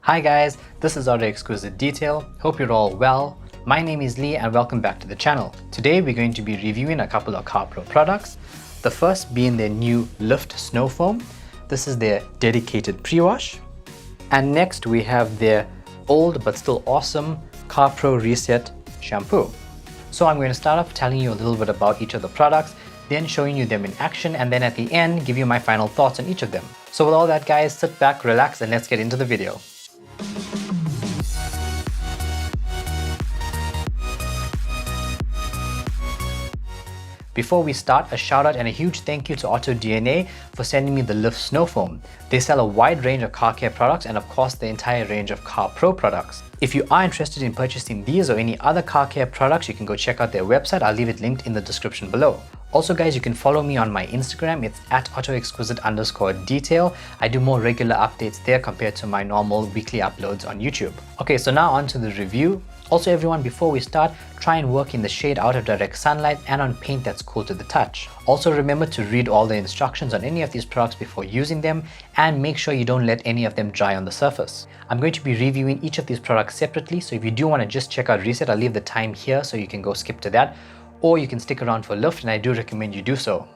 Hi guys, this is Auto Exquisite Detail. Hope you're all well. My name is Lee and welcome back to the channel. Today we're going to be reviewing a couple of Carpro products. The first being their new Lift Snow Foam. This is their dedicated pre-wash. And next we have their old but still awesome Carpro Reset Shampoo. So I'm going to start off telling you a little bit about each of the products, then showing you them in action, and then at the end give you my final thoughts on each of them. So with all that guys, sit back, relax, and let's get into the video. Before we start, a shout out and a huge thank you to AutoDNA for sending me the Lift Snow Foam. They sell a wide range of car care products and of course the entire range of Carpro products. If you are interested in purchasing these or any other car care products, you can go check out their website. I'll leave it linked in the description below. Also guys, you can follow me on my Instagram. It's at autoexquisite_detail. I do more regular updates there compared to my normal weekly uploads on YouTube. Okay, so now on to the review. Also everyone, before we start, try and work in the shade out of direct sunlight and on paint that's cool to the touch. Also remember to read all the instructions on any of these products before using them and make sure you don't let any of them dry on the surface. I'm going to be reviewing each of these products separately, so if you do want to just check out Reset, I'll leave the time here so you can go skip to that, or you can stick around for Lift, and I do recommend you do so.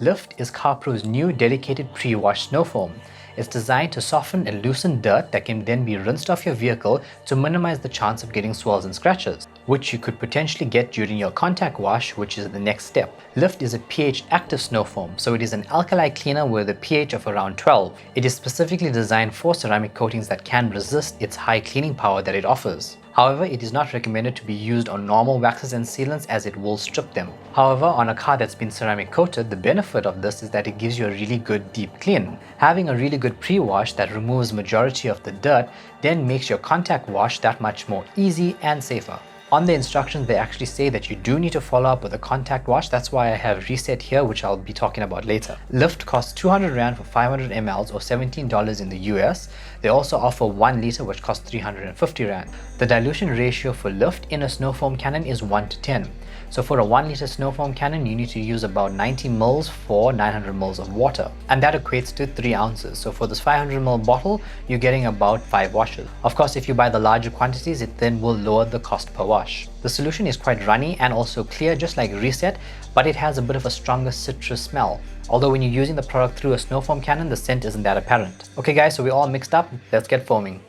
Lift is Carpro's new dedicated pre-wash snow foam. It's designed to soften and loosen dirt that can then be rinsed off your vehicle to minimize the chance of getting swirls and scratches, which you could potentially get during your contact wash, which is the next step. Lift is a pH active snow foam, so it is an alkali cleaner with a pH of around 12. It is specifically designed for ceramic coatings that can resist its high cleaning power that it offers. However, it is not recommended to be used on normal waxes and sealants as it will strip them. However, on a car that's been ceramic coated, the benefit of this is that it gives you a really good deep clean. Having a really good pre-wash that removes majority of the dirt then makes your contact wash that much more easy and safer. On the instructions, they actually say that you do need to follow up with a contact wash. That's why I have Reset here, which I'll be talking about later. Lift costs 200 Rand for 500 ml or $17 in the US. They also offer 1 liter, which costs 350 Rand. The dilution ratio for Lift in a snow foam cannon is 1:10. So for a 1 liter snow foam cannon, you need to use about 90 ml for 900 ml of water. And that equates to 3 ounces. So for this 500 ml bottle, you're getting about 5 washes. Of course, if you buy the larger quantities, it then will lower the cost per wash. The solution is quite runny and also clear, just like Reset, but it has a bit of a stronger citrus smell. Although when you're using the product through a snow foam cannon, the scent isn't that apparent. Okay guys, so we're all mixed up, let's get foaming.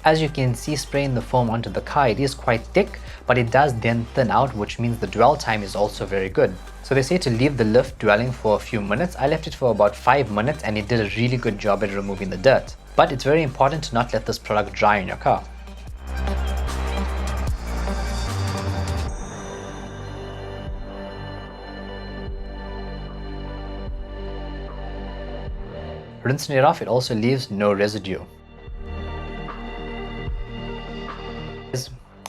As you can see, spraying the foam onto the car, it is quite thick, but it does then thin out, which means the dwell time is also very good. So they say to leave the lift dwelling for a few minutes. I left it for about 5 minutes and it did a really good job at removing the dirt. But it's very important to not let this product dry in your car. Rinsing it off, it also leaves no residue.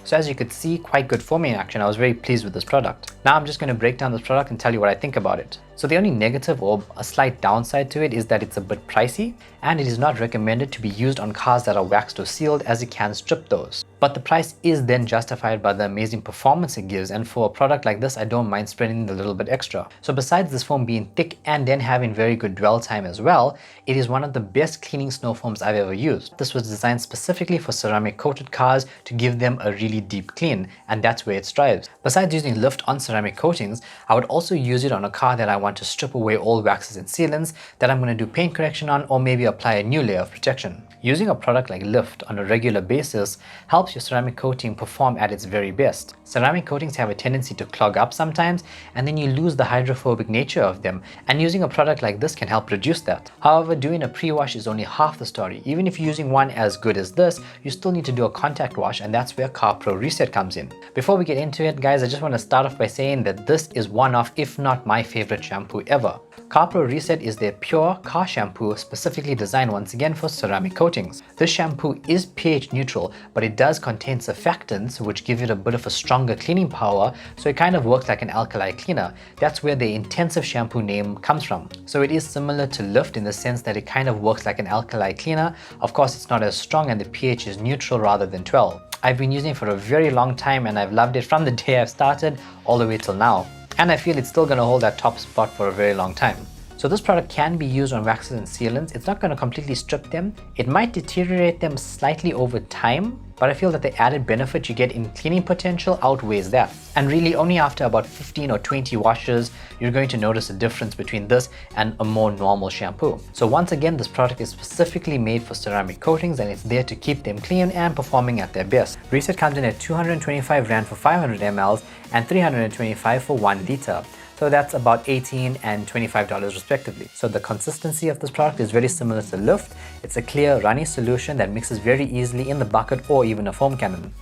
So as you could see, quite good foaming action. I was very pleased with this product. Now I'm just going to break down this product and tell you what I think about it. So the only negative or a slight downside to it is that it's a bit pricey and it is not recommended to be used on cars that are waxed or sealed, as it can strip those. But the price is then justified by the amazing performance it gives, and for a product like this, I don't mind spending a little bit extra. So besides this foam being thick and then having very good dwell time as well, it is one of the best cleaning snow foams I've ever used. This was designed specifically for ceramic coated cars to give them a really deep clean, and that's where it strives. Besides using Lift on ceramic coatings, I would also use it on a car that I want to strip away all waxes and sealants that I'm going to do paint correction on, or maybe apply a new layer of protection. Using a product like Lift on a regular basis helps helps your ceramic coating perform at its very best. Ceramic coatings have a tendency to clog up sometimes, and then you lose the hydrophobic nature of them, and using a product like this can help reduce that. However, doing a pre-wash is only half the story. Even if you're using one as good as this, you still need to do a contact wash, and that's where Carpro Reset comes in. Before we get into it, guys, I just want to start off by saying that this is one of, if not my favorite shampoo ever. Carpro Reset is their pure car shampoo specifically designed once again for ceramic coatings. This shampoo is pH neutral, but it does contain surfactants which give it a bit of a stronger cleaning power, so it kind of works like an alkali cleaner. That's where the intensive shampoo name comes from. So it is similar to Lift in the sense that it kind of works like an alkali cleaner. Of course, it's not as strong and the pH is neutral rather than 12. I've been using it for a very long time and I've loved it from the day I've started all the way till now. And I feel it's still going to hold that top spot for a very long time. So this product can be used on waxes and sealants. It's not going to completely strip them. It might deteriorate them slightly over time, but I feel that the added benefit you get in cleaning potential outweighs that. And really only after about 15 or 20 washes, you're going to notice a difference between this and a more normal shampoo. So once again, this product is specifically made for ceramic coatings and it's there to keep them clean and performing at their best. Reset comes in at 225 Rand for 500 ml and 325 for 1 liter. So that's about $18 and $25 respectively. So the consistency of this product is very similar to Lift. It's a clear, runny solution that mixes very easily in the bucket or even a foam cannon.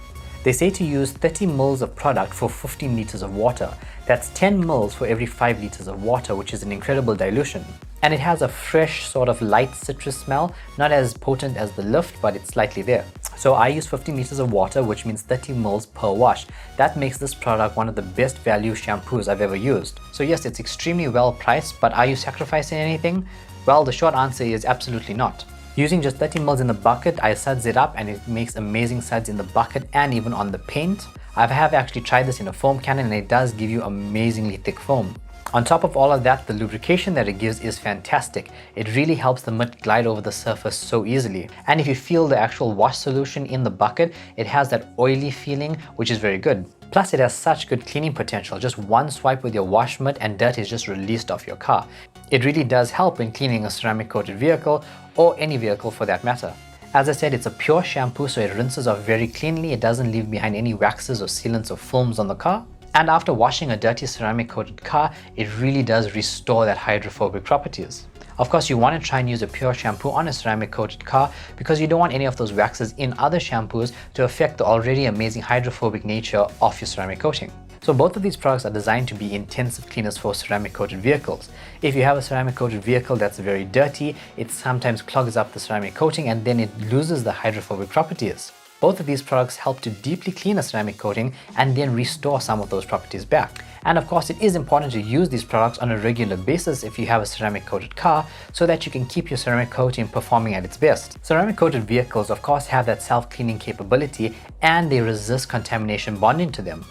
They say to use 30 ml of product for 15 liters of water. That's 10 ml for every 5 liters of water, which is an incredible dilution. And it has a fresh, sort of light citrus smell, not as potent as the Lift, but it's slightly there. So I use 15 liters of water, which means 30 ml per wash. That makes this product one of the best value shampoos I've ever used. So yes, it's extremely well priced, but are you sacrificing anything? Well, the short answer is absolutely not. Using just 30 ml in the bucket, I suds it up and it makes amazing suds in the bucket and even on the paint. I have actually tried this in a foam cannon and it does give you amazingly thick foam. On top of all of that, the lubrication that it gives is fantastic. It really helps the mud glide over the surface so easily. And if you feel the actual wash solution in the bucket, it has that oily feeling, which is very good. Plus, it has such good cleaning potential. Just one swipe with your wash mitt and dirt is just released off your car. It really does help when cleaning a ceramic coated vehicle or any vehicle for that matter. As I said, it's a pure shampoo, so it rinses off very cleanly. It doesn't leave behind any waxes or sealants or films on the car. And after washing a dirty ceramic coated car, it really does restore that hydrophobic properties. Of course, you want to try and use a pure shampoo on a ceramic coated car because you don't want any of those waxes in other shampoos to affect the already amazing hydrophobic nature of your ceramic coating. So both of these products are designed to be intensive cleaners for ceramic coated vehicles. If you have a ceramic coated vehicle that's very dirty, it sometimes clogs up the ceramic coating and then it loses the hydrophobic properties. Both of these products help to deeply clean a ceramic coating and then restore some of those properties back. And of course, it is important to use these products on a regular basis if you have a ceramic coated car so that you can keep your ceramic coating performing at its best. Ceramic coated vehicles of course have that self-cleaning capability and they resist contamination bonding to them.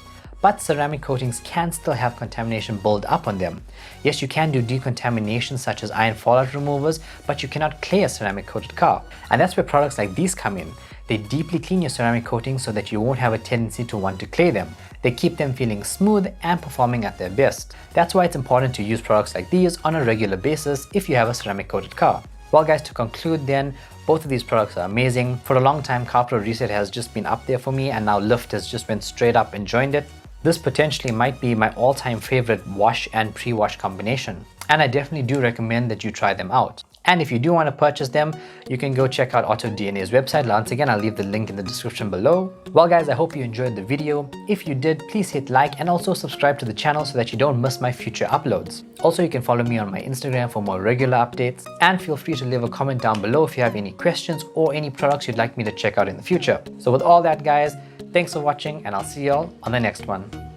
But ceramic coatings can still have contamination build up on them. Yes, you can do decontamination such as iron fallout removers, but you cannot clay a ceramic coated car. And that's where products like these come in. They deeply clean your ceramic coatings so that you won't have a tendency to want to clay them. They keep them feeling smooth and performing at their best. That's why it's important to use products like these on a regular basis if you have a ceramic coated car. Well guys, to conclude then, both of these products are amazing. For a long time, Carpro Reset has just been up there for me and now Lift has just went straight up and joined it. This potentially might be my all-time favorite wash and pre-wash combination. And I definitely do recommend that you try them out. And if you do want to purchase them, you can go check out AutoDNA's website. Once again, I'll leave the link in the description below. Well guys, I hope you enjoyed the video. If you did, please hit like and also subscribe to the channel so that you don't miss my future uploads. Also, you can follow me on my Instagram for more regular updates. And feel free to leave a comment down below if you have any questions or any products you'd like me to check out in the future. So with all that guys, thanks for watching and I'll see y'all on the next one.